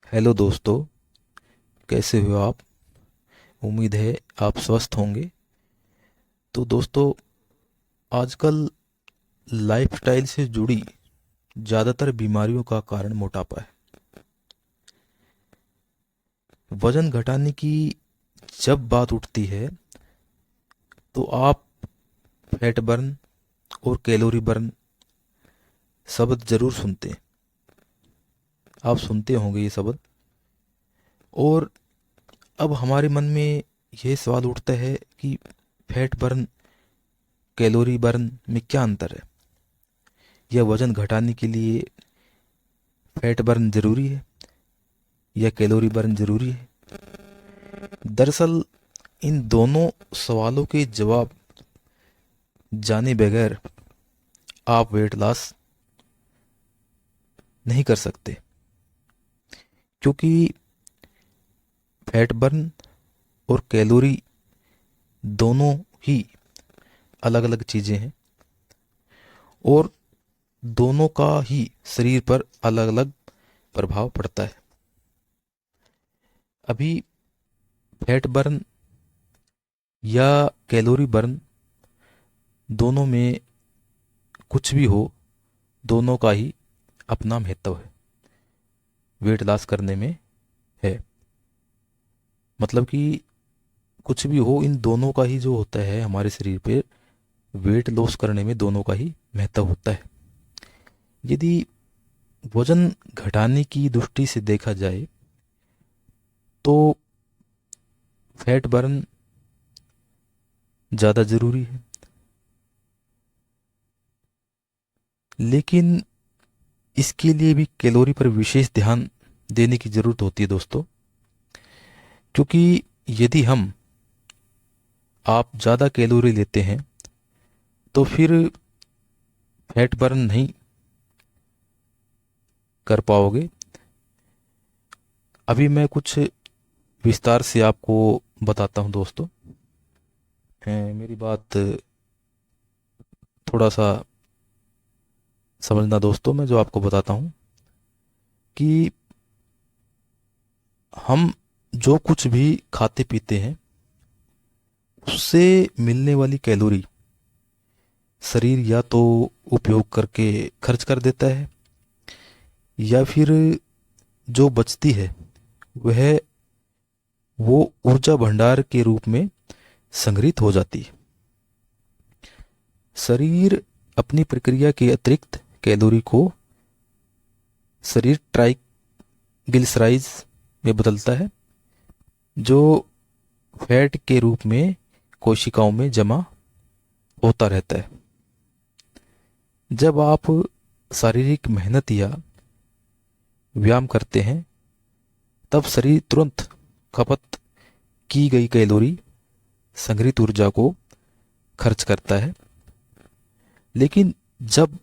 Hello दोस्तों। कैसे हो आप? उम्मीद है आप स्वस्थ होंगे। तो दोस्तों, आजकल लाइफस्टाइल से जुड़ी ज़्यादातर बीमारियों का कारण मोटापा है। वज़न घटाने की जब बात उठती है तो आप फैट बर्न और कैलोरी बर्न शब्द ज़रूर सुनते हैं। आप सुनते होंगे ये शब्द। और अब हमारे मन में यह सवाल उठता है कि फैट बर्न कैलोरी बर्न में क्या अंतर है? यह वज़न घटाने के लिए फैट बर्न ज़रूरी है या कैलोरी बर्न ज़रूरी है? दरअसल इन दोनों सवालों के जवाब जाने बगैर आप वेट लॉस नहीं कर सकते, क्योंकि फैट बर्न और कैलोरी दोनों ही अलग अलग चीज़ें हैं और दोनों का ही शरीर पर अलग अलग प्रभाव पड़ता है। अभी फैट बर्न या कैलोरी बर्न दोनों में कुछ भी हो, दोनों का ही अपना महत्व है वेट लॉस करने में है। मतलब कि कुछ भी हो, इन दोनों का ही जो होता है हमारे शरीर पे वेट लॉस करने में दोनों का ही महत्व होता है। यदि वजन घटाने की दृष्टि से देखा जाए तो फैट बर्न ज़्यादा ज़रूरी है, लेकिन इसके लिए भी कैलोरी पर विशेष ध्यान देने की ज़रूरत होती है दोस्तों। क्योंकि यदि आप ज़्यादा कैलोरी लेते हैं तो फिर फैट बर्न नहीं कर पाओगे। अभी मैं कुछ विस्तार से आपको बताता हूँ दोस्तों। मेरी बात थोड़ा सा समझना दोस्तों। मैं जो आपको बताता हूँ कि हम जो कुछ भी खाते पीते हैं उससे मिलने वाली कैलोरी शरीर या तो उपयोग करके खर्च कर देता है, या फिर जो बचती है वह वो ऊर्जा भंडार के रूप में संग्रहित हो जाती है। शरीर अपनी प्रक्रिया के अतिरिक्त कैलोरी को शरीर ट्राइग्लिसराइड्स में बदलता है, जो फैट के रूप में कोशिकाओं में जमा होता रहता है। जब आप शारीरिक मेहनत या व्यायाम करते हैं तब शरीर तुरंत खपत की गई कैलोरी संग्रहित ऊर्जा को खर्च करता है। लेकिन जब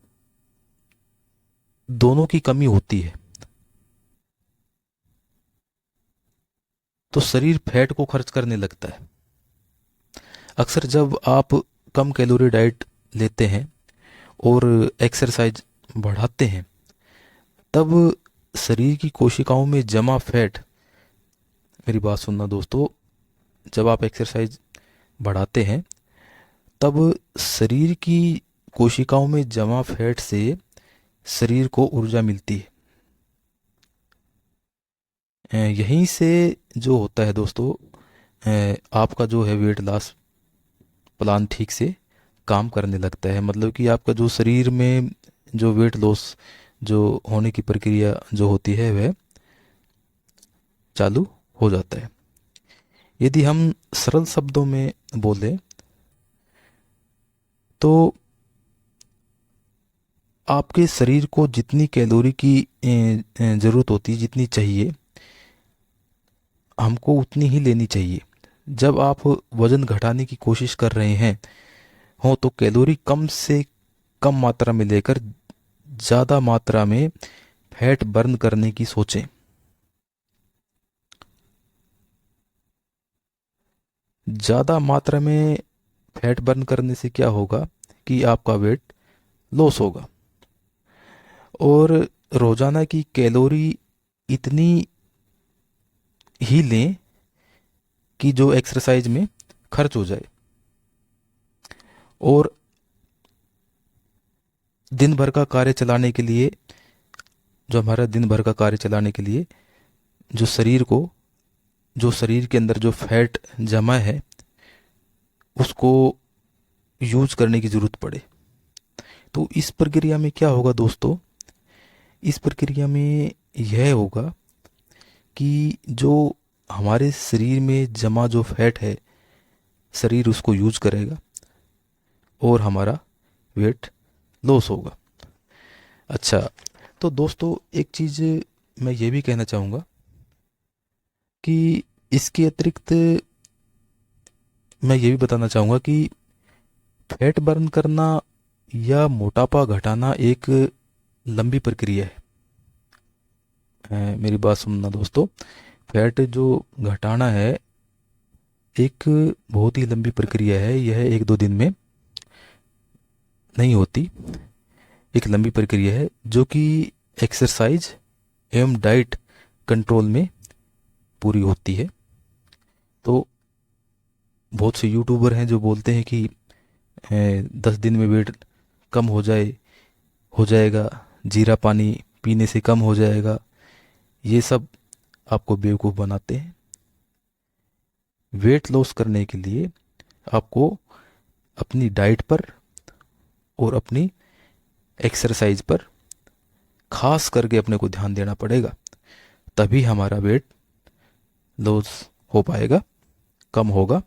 दोनों की कमी होती है तो शरीर फैट को खर्च करने लगता है। अक्सर जब आप कम कैलोरी डाइट लेते हैं और एक्सरसाइज बढ़ाते हैं तब शरीर की कोशिकाओं में जमा फैट, मेरी बात सुनना दोस्तों, जब आप एक्सरसाइज बढ़ाते हैं तब शरीर की कोशिकाओं में जमा फैट से शरीर को ऊर्जा मिलती है। यहीं से जो होता है दोस्तों, आपका जो है वेट लॉस प्लान ठीक से काम करने लगता है। मतलब कि आपका जो शरीर में जो वेट लॉस जो होने की प्रक्रिया जो होती है वह चालू हो जाता है। यदि हम सरल शब्दों में बोलें तो आपके शरीर को जितनी कैलोरी की ज़रूरत होती है, जितनी चाहिए, हमको उतनी ही लेनी चाहिए। जब आप वज़न घटाने की कोशिश कर रहे हैं हो तो कैलोरी कम से कम मात्रा में लेकर ज़्यादा मात्रा में फैट बर्न करने की सोचें। ज़्यादा मात्रा में फैट बर्न करने से क्या होगा कि आपका वेट लॉस होगा। और रोज़ाना की कैलोरी इतनी ही लें कि जो एक्सरसाइज में खर्च हो जाए। और दिन भर का कार्य चलाने के लिए, जो हमारा दिन भर का कार्य चलाने के लिए जो शरीर को, जो शरीर के अंदर जो फैट जमा है उसको यूज करने की ज़रूरत पड़े। तो इस प्रक्रिया में क्या होगा दोस्तों, इस प्रक्रिया में यह होगा कि जो हमारे शरीर में जमा जो फैट है, शरीर उसको यूज करेगा और हमारा वेट लॉस होगा। अच्छा, तो दोस्तों एक चीज़ मैं ये भी कहना चाहूँगा कि इसके अतिरिक्त मैं ये भी बताना चाहूँगा कि फैट बर्न करना या मोटापा घटाना एक लंबी प्रक्रिया है। मेरी बात सुनना दोस्तों, फैट जो घटाना है एक बहुत ही लंबी प्रक्रिया है। यह एक दो दिन में नहीं होती, एक लंबी प्रक्रिया है जो कि एक्सरसाइज एवं डाइट कंट्रोल में पूरी होती है। तो बहुत से यूट्यूबर हैं जो बोलते हैं कि 10 दिन में वेट कम हो जाएगा, जीरा पानी पीने से कम हो जाएगा। ये सब आपको बेवकूफ़ बनाते हैं। वेट लॉस करने के लिए आपको अपनी डाइट पर और अपनी एक्सरसाइज पर खास करके अपने को ध्यान देना पड़ेगा, तभी हमारा वेट लॉस हो पाएगा, कम होगा।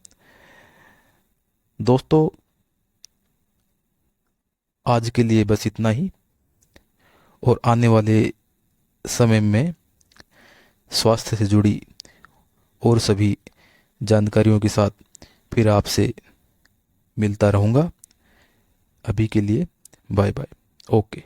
दोस्तों आज के लिए बस इतना ही, और आने वाले समय में स्वास्थ्य से जुड़ी और सभी जानकारियों के साथ फिर आपसे मिलता रहूँगा। अभी के लिए बाय बाय। ओके।